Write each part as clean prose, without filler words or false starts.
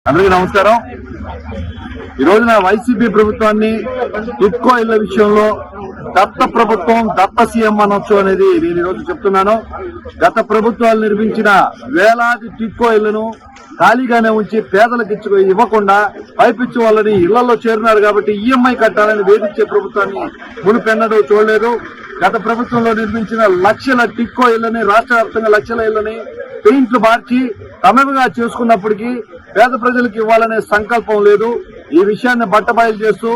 అందరికీ నమస్కారం. ఈ రోజున వైసీపీ ప్రభుత్వాన్ని టిట్కో ఇళ్ల విషయంలో దత్త ప్రభుత్వం దత్త సీఎం అనొచ్చు అనేది నేను ఈ రోజు చెప్తున్నాను. గత ప్రభుత్వాలు నిర్మించిన వేలాది టిట్కో ఇళ్లను ఖాళీగానే ఉంచి పేదలకు ఇవ్వకుండా పైపిచ్చి వాళ్ళని ఇళ్లలో చేరినారు కాబట్టి ఈఎంఐ కట్టాలని వేధించే ప్రభుత్వాన్ని మునుపెన్నడూ చూడలేదు. గత ప్రభుత్వంలో నిర్మించిన లక్షల టిట్కో ఇళ్లని, రాష్ట్ర వ్యాప్తంగా లక్షల ఇళ్లని పెయింట్లు మార్చి తమగా చేసుకున్నప్పటికీ పేద ప్రజలకు ఇవ్వాలనే సంకల్పం లేదు. ఈ విషయాన్ని బట్టబయలు చేస్తూ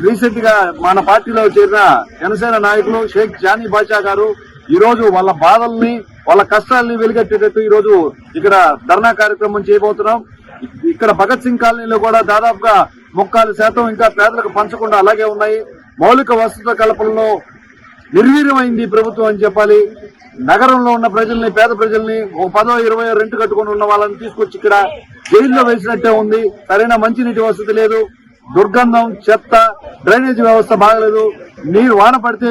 రీసెంట్ గా మన పార్టీలో చేరిన జనసేన నాయకులు షేక్ జానీ బాషా గారు ఈ రోజు వాళ్ళ బాధల్ని, వాళ్ళ కష్టాలని వెలిగట్టేటట్టు ఈ రోజు ఇక్కడ ధర్నా కార్యక్రమం చేయబోతున్నాం. ఇక్కడ భగత్ సింగ్ కాలనీలో కూడా దాదాపుగా 3% ఇంకా పేదలకు పంచకుండా అలాగే ఉన్నాయి. మౌలిక వసతుల కల్పనలో నిర్వీర్యమైంది ప్రభుత్వం అని చెప్పాలి. నగరంలో ఉన్న ప్రజల్ని, పేద ప్రజల్ని 10-20 రెంట్ కట్టుకుని ఉన్న వాళ్ళని తీసుకొచ్చి ఇక్కడ జైల్లో వేసినట్టే ఉంది. సరైన మంచినీటి వసతి లేదు, దుర్గంధం, చెత్త, డ్రైనేజీ వ్యవస్థ బాగలేదు. నీరు వాన పడితే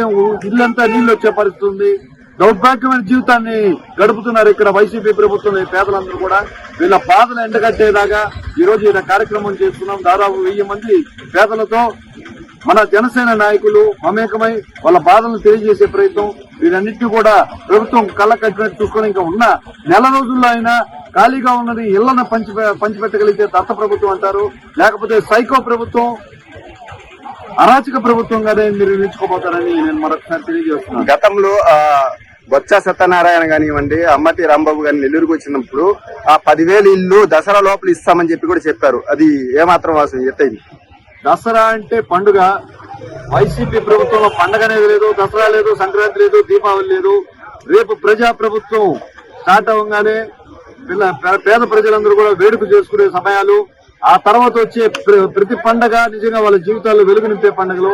ఇల్లంతా నీళ్లు వచ్చే పరిస్థితి ఉంది. దౌర్భాగ్యమైన జీవితాన్ని గడుపుతున్నారు ఇక్కడ వైసీపీ ప్రభుత్వం. పేదలందరూ కూడా వీళ్ళ బాధలు ఎండగట్టేదాకా ఈ రోజు ఈ కార్యక్రమం చేస్తున్నాం. దాదాపు 1000 మంది పేదలతో మన జనసేన నాయకులు మమేకమై వాళ్ళ బాధలను తెలియజేసే ప్రయత్నం. వీరన్నింటినీ కూడా ప్రభుత్వం కళ్ళ కట్టినట్టు చూసుకొని ఇంకా ఉన్న నెల రోజుల్లో అయినా ఖాళీగా ఉన్నది ఇళ్లను పంచిపెట్టగలిగితే దత్త ప్రభుత్వం అంటారు, లేకపోతే సైకో ప్రభుత్వం, అరాచక ప్రభుత్వంగానే మీరు నిలుచుకోబోతారని నేను మరొకసారి తెలియజేస్తున్నాను. గతంలో బొత్స సత్యనారాయణ కానివ్వండి, అమ్మటి రాంబాబు గారిని నెల్లూరుకు వచ్చినప్పుడు ఆ 10,000 ఇల్లు దసరా లోపల ఇస్తామని చెప్పి కూడా చెప్పారు. అది ఏమాత్రం వాస్తవం ఎత్తైంది? దసరా అంటే పండుగ. వైసీపీ ప్రభుత్వంలో పండుగ అనేది లేదు, దసరా లేదు, సంక్రాంతి లేదు, దీపావళి లేదు. రేపు ప్రజా ప్రభుత్వం స్టార్ట్ అవ్వగానే పేద ప్రజలందరూ కూడా వేడుక చేసుకునే సమయాలు, ఆ తర్వాత వచ్చే ప్రతి పండగ నిజంగా వాళ్ళ జీవితాల్లో వెలుగు నింపే పండుగలు.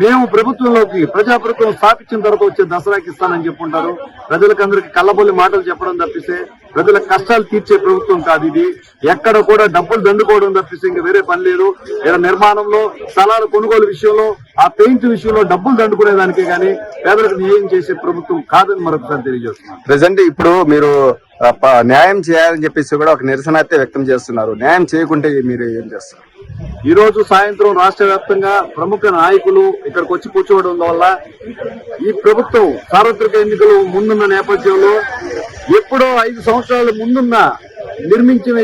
మేము ప్రభుత్వంలోకి ప్రజాప్రభుత్వం స్థాపించిన తర్వాత వచ్చే దసరాకి ఇస్తానని చెప్పుకుంటారు. ప్రజలకందరికి కళ్ళబొల్లి మాటలు చెప్పడం తప్పిస్తే ప్రజల కష్టాలు తీర్చే ప్రభుత్వం కాదు ఇది. ఎక్కడ కూడా డబ్బులు దండుకోవడం తప్పిస్తే ఇంకా వేరే పని లేదు. ఇక్కడ నిర్మాణంలో, స్థలాల కొనుగోలు విషయంలో, ఆ పెయింట్ విషయంలో డబ్బులు దండుకునేదానికే గానీ పేదలకు న్యాయం చేసే ప్రభుత్వం కాదని మరొకసారి తెలియజేస్తున్నాం. ప్రెసెంట్ ఇప్పుడు మీరు న్యాయం చేయాలని చెప్పేసి కూడా ఒక నిరసన అయితే వ్యక్తం చేస్తున్నారు. న్యాయం చేయకుంటే మీరు ఏం చేస్తారు? ఈ రోజు సాయంత్రం రాష్ట్ర వ్యాప్తంగా ప్రముఖ నాయకులు ఇక్కడికి వచ్చి కూర్చోవడం వల్ల ఈ ప్రభుత్వం సార్వత్రిక ఎన్నికలు ముందున్న నేపథ్యంలో ఎప్పుడో 5 సంవత్సరాల ముందున్న నిర్మించిన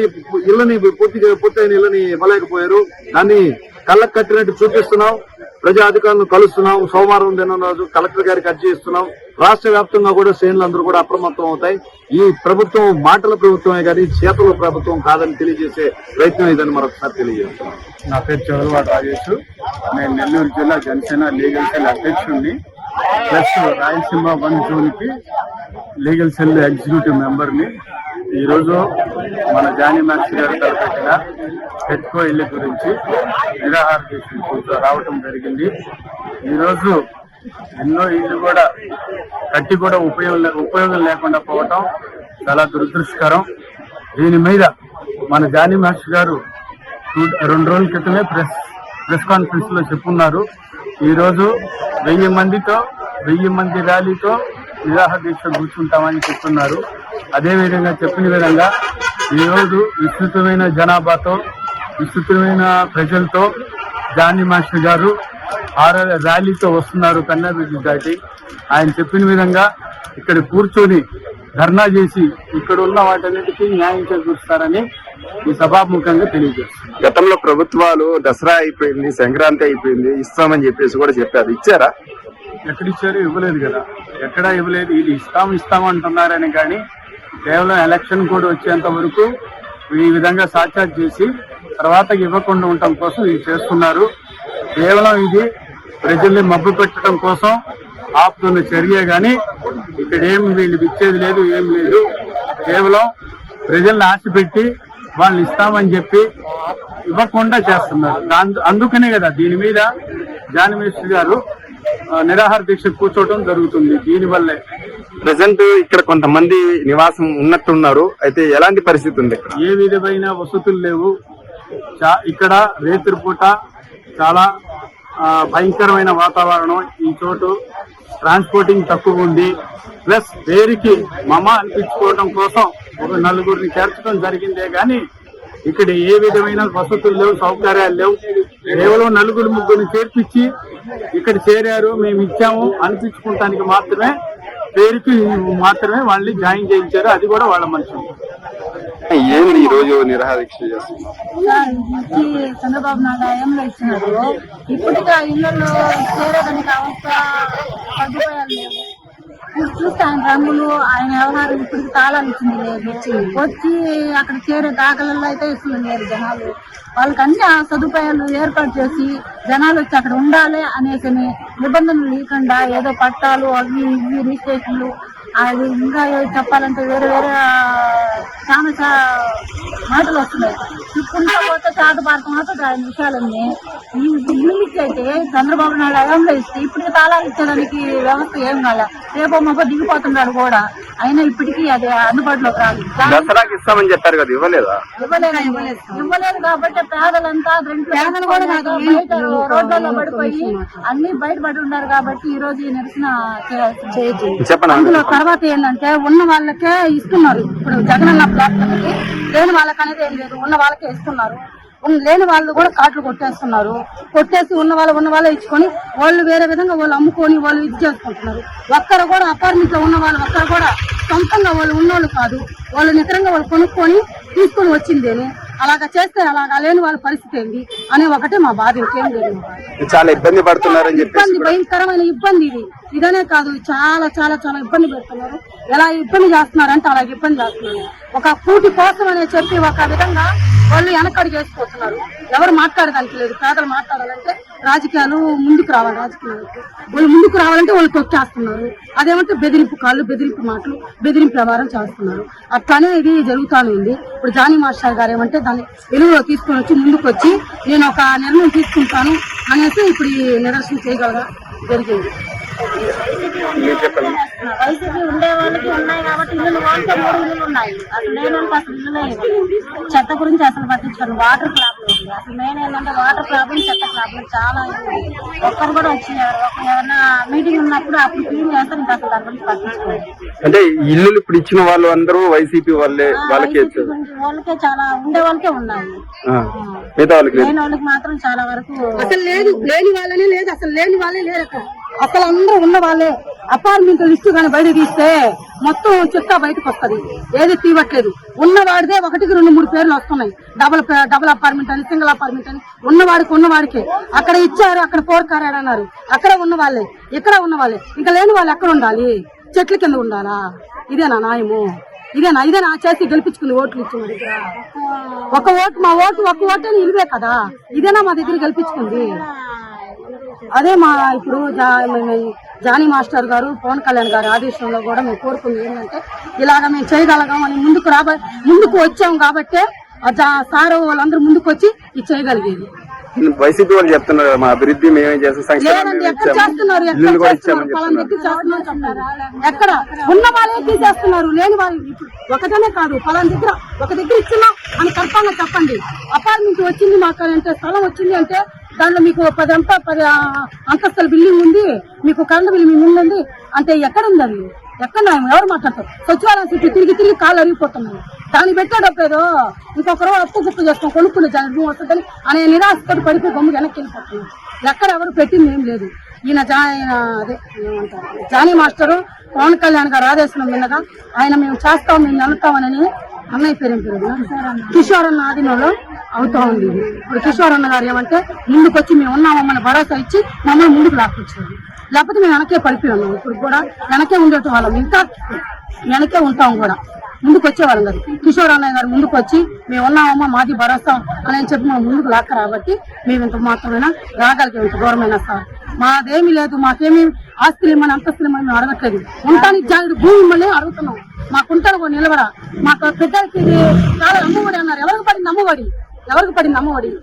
ఇళ్లని పూర్తయిన ఇళ్లని ఇవ్వలేకపోయారు. దాన్ని కళ్ళకు కట్టినట్టు చూపిస్తున్నాం. ప్రజా అధికారులను కలుస్తున్నాం. సోమవారం దినం రోజు కలెక్టర్ గారికి అర్జీ ఇస్తున్నాం. రాష్ట్ర వ్యాప్తంగా కూడా శ్రేణులందరూ కూడా అప్రమత్తం అవుతాయి. ఈ ప్రభుత్వం మాటల ప్రభుత్వమే కానీ చేతుల ప్రభుత్వం కాదని తెలియజేసే ప్రయత్నం ఇదని మరొకసారి తెలియజేస్తున్నాం. నా పేరు చౌదవాడ రాజేష్. నేను నెల్లూరు జిల్లా జనసేన లీగల్ సెల్ అధ్యక్షుడిని, ప్లస్ రాయలసీమ 1 జోన్ కి లీగల్ సెల్ ఎగ్జిక్యూటివ్ మెంబర్ని. ఈరోజు మన జానీ మాస్టర్ గారు తలపెట్టిన టిట్కో ఇళ్ల గురించి నిరాహార దీక్షకు రావటం జరిగింది. ఈరోజు ఎన్నో ఇళ్లు కూడా కట్టి కూడా ఉపయోగం లేకుండా పోవటం చాలా దురదృష్టకరం. దీని మీద మన జానీ మాస్టర్ గారు 2 రోజుల క్రితమే ప్రెస్ కాన్ఫరెన్స్ లో చెప్పున్నారు. ఈరోజు 1000 మంది ర్యాలీతో నిరాహార దీక్ష కూర్చుంటామని చెప్తున్నారు. అదేవిధంగా చెప్పిన విధంగా ఈరోజు విస్తృతమైన జనాభాతో, విస్తృతమైన ప్రజలతో జానీ మాస్టర్ గారు ర్యాలీతో వస్తున్నారు కన్నా బ్రిడ్జి దాటి. ఆయన చెప్పిన విధంగా ఇక్కడ కూర్చొని ధర్నా చేసి ఇక్కడ ఉన్న వాటన్నిటికీ న్యాయం చేకూరుస్తారని ఈ సభాముఖంగా తెలియజేస్తారు. గతంలో ప్రభుత్వాలు దసరా అయిపోయింది, సంక్రాంతి అయిపోయింది, ఇస్తామని చెప్పేసి కూడా చెప్పారు. ఇచ్చారా? ఎక్కడిచ్చారు? ఇవ్వలేదు కదా, ఎక్కడా ఇవ్వలేదు. ఇది ఇస్తామంటున్నారని కానీ కేవలం ఎలక్షన్ కూడా వచ్చేంత వరకు ఈ విధంగా సాక్షాత్ చేసి తర్వాత ఇవ్వకుండా ఉండటం కోసం ఇది చేస్తున్నారు. కేవలం ఇది ప్రజల్ని మబ్బు పెట్టడం కోసం ఆపుతున్న చర్య గాని ఇక్కడ ఏమి వీళ్ళు ఇచ్చేది లేదు, ఏం లేదు. కేవలం ప్రజల్ని ఆశ పెట్టి వాళ్ళు ఇస్తామని చెప్పి ఇవ్వకుండా చేస్తున్నారు. అందుకనే కదా దీని మీద జానీ మాస్టర్ గారు నిరాహార దీక్ష కూర్చోవడం జరుగుతుంది. దీనివల్లే ప్రెసెంట్ ఇక్కడ కొంతమంది నివాసం ఉన్నట్టున్నారు. అయితే ఎలాంటి పరిస్థితి ఉంది? ఏ విధమైన వసతులు లేవు. ఇక్కడ రేత్రిపూట చాలా భయంకరమైన వాతావరణం. ఈ చోటు ట్రాన్స్పోర్టింగ్ తక్కువ ఉంది. ప్లస్ పేరుకి మమ అనిపించుకోవడం కోసం ఒక 4 చేర్చడం జరిగిందే గాని ఇక్కడ ఏ విధమైన వసతులు లేవు, సౌకర్యాలు లేవు. కేవలం నలుగురు ముగ్గురు చేర్పించి ఇక్కడ చేరారు, మేము ఇచ్చాము అనిపించుకుంటానికి మాత్రమే, పేరుకి మాత్రమే వాళ్ళని జాయిన్ చేయించారు. అది కూడా వాళ్ళ మనుషులు. ఏంది ఈ రోజు నిరాహార దీక్ష చేస్తున్నారు? చంద్రబాబు నాయుడు హయాంలో ఇచ్చినారు. ఇప్పటికీ ఇళ్లలో చేరేదానికి అవస్థ సదుపాయాలు లేవు. చూస్తే ఆయన రంగులు, ఆయన వ్యవహారం ఇప్పటికి తాళాలు ఇచ్చింది లేదు. వచ్చి అక్కడ చేరే దాఖలలో అయితే ఇస్తున్నారు జనాలు. వాళ్ళకి అన్ని ఆ సదుపాయాలు ఏర్పాటు చేసి జనాలు వచ్చి అక్కడ ఉండాలి అనేసి నిబంధనలు లేకుండా ఏదో పట్టాలు అవి ఇవి రిజిస్ట్రేషన్లు, అది ఇంకా చెప్పాలంటే వేరే వేరే చాలా మాటలు వస్తున్నాయి. చెప్పుకుంటా పోతే చాటు భారతం అవుతుంది ఆయన విషయాలన్నీ. ఈ ఇల్లుకి అయితే చంద్రబాబు నాయుడు హయాంలో ఇస్తే ఇప్పటికి తాళాలు ఇచ్చేదానికి వ్యవస్థ ఏం కాలే. రేపు మొక్క దిగిపోతున్నాడు కూడా, అయినా ఇప్పటికీ అది అందుబాటులోకి రాదు. దసరాకి ఇస్తామని చెప్పారు కదా, ఇవ్వలేదా? ఇవ్వలేదు కాబట్టి పేదలంతా పేదలు కూడా బయట రోడ్లలో పడిపోయి అన్ని బయటపడి ఉన్నారు. కాబట్టి ఈ రోజు ఈ నిరసన చెప్పండి. అందులో తర్వాత ఏంటంటే ఉన్న వాళ్ళకే ఇస్తున్నారు. ఇప్పుడు జగనన్న ప్లాట్ఫామ్ లేని వాళ్ళకి అనేది ఏం లేదు, ఉన్న వాళ్ళకే ఇస్తున్నారు. లేని వాళ్ళు కూడా కార్డులు కొట్టేసి ఉన్న వాళ్ళే ఇచ్చుకొని వాళ్ళు వేరే విధంగా వాళ్ళు అమ్ముకొని వాళ్ళు ఇది చేసుకుంటున్నారు. ఒక్కరు కూడా అపార్ట్మెంట్ లో ఉన్న వాళ్ళు ఒక్కరు కూడా సొంతంగా వాళ్ళు ఉన్నోళ్ళు కాదు, వాళ్ళు నికరంగా వాళ్ళు కొనుక్కొని తీసుకొని వచ్చిందేని. అలాగా చేస్తే అలాగా లేని వాళ్ళ పరిస్థితి ఏంటి అనే ఒకటే మా బాధ, ఇంకేం లేదు. చాలా ఇబ్బంది పడుతున్నారని చెప్పి ఇబ్బంది, భయంకరమైన ఇబ్బంది ఇది. ఇదనే కాదు, చాలా చాలా చాలా ఇబ్బంది పెడుతున్నారు. ఎలా ఇబ్బంది చేస్తున్నారంటే అలాగే ఇబ్బంది చేస్తున్నారు. ఒక కూటి కోసం అనే చెప్పి ఒక విధంగా వాళ్ళు వెనకడుగు వేసుకుంటున్నారు. ఎవరు మాట్లాడడానికి లేదు. పేదలు మాట్లాడాలంటే రాజకీయాలు ముందుకు రావాలి. రాజకీయాలకు వాళ్ళు ముందుకు రావాలంటే వాళ్ళు తొక్కేస్తున్నారు. అదేమంటే బెదిరింపు కాళ్ళు, బెదిరింపు మాటలు, బెదిరింపు వ్యవహారం చేస్తున్నారు. అట్లానే ఇది జరుగుతానే ఉంది. ఇప్పుడు జానీ మాస్టర్ గారు ఏమంటే దాన్ని వెలుగులో తీసుకొని వచ్చి ముందుకు వచ్చి నేను ఒక నిర్ణయం తీసుకుంటాను అనేసి ఇప్పుడు ఈ నిరసన చేయగలగా జరిగింది. వైసీపీ ఉండే వాళ్ళకి ఉన్నాయి కాబట్టి ఇల్లు వాడితే 3 ఇల్లులు ఉన్నాయి. అసలు లేని అసలు ఇల్లు లేదు. చెత్త గురించి అసలు పట్టించుకోండి. వాటర్ ప్రాబ్లం ఉంది. అసలు మెయిన్ ఏంటంటే వాటర్ ప్రాబ్లం, చెత్త ప్రాబ్లం చాలా ఉంది. ఒక్కరు కూడా వచ్చి ఏమన్నా మీటింగ్ ఉన్నప్పుడు అప్పుడు క్లీన్ చేస్తారు. ఇంకా అసలు దాని గురించి పట్టించుకోండి. అంటే ఇల్లు ఇప్పుడు ఇచ్చిన వాళ్ళు అందరూ వైసీపీ వాళ్ళకే చాలా ఉండే వాళ్ళకే ఉన్నాయి. లేని వాళ్ళకి మాత్రం చాలా వరకు అసలు లేదు. లేని వాళ్ళనే లేదు, అసలు లేని వాళ్ళే లేరు. అసలు అందరూ ఉన్న వాళ్ళే. అపార్ట్మెంట్ లిస్టు కానీ బయట తీస్తే మొత్తం చుట్టా బయటకు వస్తుంది. ఏది తీవట్లేదు. ఉన్నవాడిదే 1, 2, 3 పేర్లు వస్తున్నాయి. డబుల్ అపార్ట్మెంట్ అని, సింగిల్ అపార్ట్మెంట్ అని. ఉన్నవాడికే అక్కడ ఇచ్చారు, అక్కడ పోర్కారాడు అన్నారు. అక్కడ ఉన్న వాళ్ళే, ఇక్కడ ఉన్న వాళ్ళే. ఇంకా లేని వాళ్ళు ఎక్కడ ఉండాలి? చెట్ల కింద ఉండాలా? ఇదేనా న్యాయము? ఇదేనా చేసి గెలిపించుకుని ఓట్లు ఇచ్చిన దగ్గర ఒక ఓటు, మా ఓటు ఒక్క ఓటు అని ఇలివే కదా. ఇదేనా మా దగ్గర గెలిపించుకుంది? అదే మా ఇప్పుడు జానీ మాస్టర్ గారు, పవన్ కళ్యాణ్ గారి ఆదేశంలో కూడా మేము కోరుకుంది ఏంటంటే ఇలాగ మేము చేయగలగామని ముందుకు వచ్చాము కాబట్టి సార్ వాళ్ళందరూ ముందుకు వచ్చి ఇది చేయగలిగేది. వైసీపీ వాళ్ళు చెప్తున్నారు మా అభివృద్ధి మేమే చేస్తాం. లేదండి, ఎక్కడ చేస్తున్నారు? ఎక్కడ ఉన్న వాళ్ళే తీసేస్తున్నారు. లేని వాళ్ళు ఒకటనే కాదు, పలానా దగ్గర ఒక దగ్గర ఇచ్చినా అని కన్ఫామ్గా చెప్పండి. అపార్ట్మెంట్ వచ్చింది మాకు అంటే, స్థలం వచ్చింది అంటే దాంట్లో మీకు 10 అంతస్తుల బిల్డింగ్ ఉంది, మీకు కరెంట్ బిల్లు మీ ముందు ఉంది అంటే ఎక్కడ ఉంది? అది ఎక్కడ? ఎవరు మాట్లాడతారు? సచివాలయం చుట్టూ తిరిగి కాళ్ళు అరిగిపోతున్నాయి. దాన్ని పెట్టేటప్పుడు ఇంకొకరు అప్పు గుప్పు చేస్తాం, కొనుక్కునే జనం వస్తుందని అనే నిరాశతో పడిపోయి గమ్ము వెనక్కి వెళ్ళిపోతున్నాం. ఎక్కడ ఎవరు పెట్టింది ఏం లేదు. ఈయన జానీ మాస్టరు పవన్ కళ్యాణ్ గారు ఆదేశం విన్నగా ఆయన మేము చేస్తాం, మేము వెళ్తామని అన్నయ్య పేరు కిషోర్ అన్న ఆధీనంలో అవుతా ఉంది. ఇప్పుడు కిషోర్ అన్న గారు ఏమంటే ముందుకు వచ్చి మేము ఉన్నామని భరోసా ఇచ్చి మమ్మల్ని ముందుకు లాక్కొచ్చారు. లేకపోతే మేము వెనకే పడిపోయాము. ఇప్పుడు కూడా వెనకే ఉండేట వాళ్ళం, ఇంకా వెనకే ఉంటాం కూడా. ముందుకు వచ్చేవాళ్ళం కాదు. కిషోర్ అన్నయ్య గారు ముందుకు వచ్చి మేము ఉన్నామమ్మా, మాది భరోసా అని చెప్పి మేము ముందుకు లాక్క రాబట్టి మేము ఇంత మాత్రమైనా రాగలిగాం. ఇంత దూరమైనా సార్ మాదేమీ లేదు. మాకేమీ ఆస్తులు ఇమ్మని, అంతస్తులు ఇమ్మని మేము అడగట్లేదు. ఉంటానికి జాగ్రత్త భూమి ఇమ్మని అడుగుతున్నాం. మాకుంటారు నిలబడ. మాకు పెద్దలకి చాలా అమ్మఒడి అన్నారు. ఎవరికి పడింది అమ్మఒడి?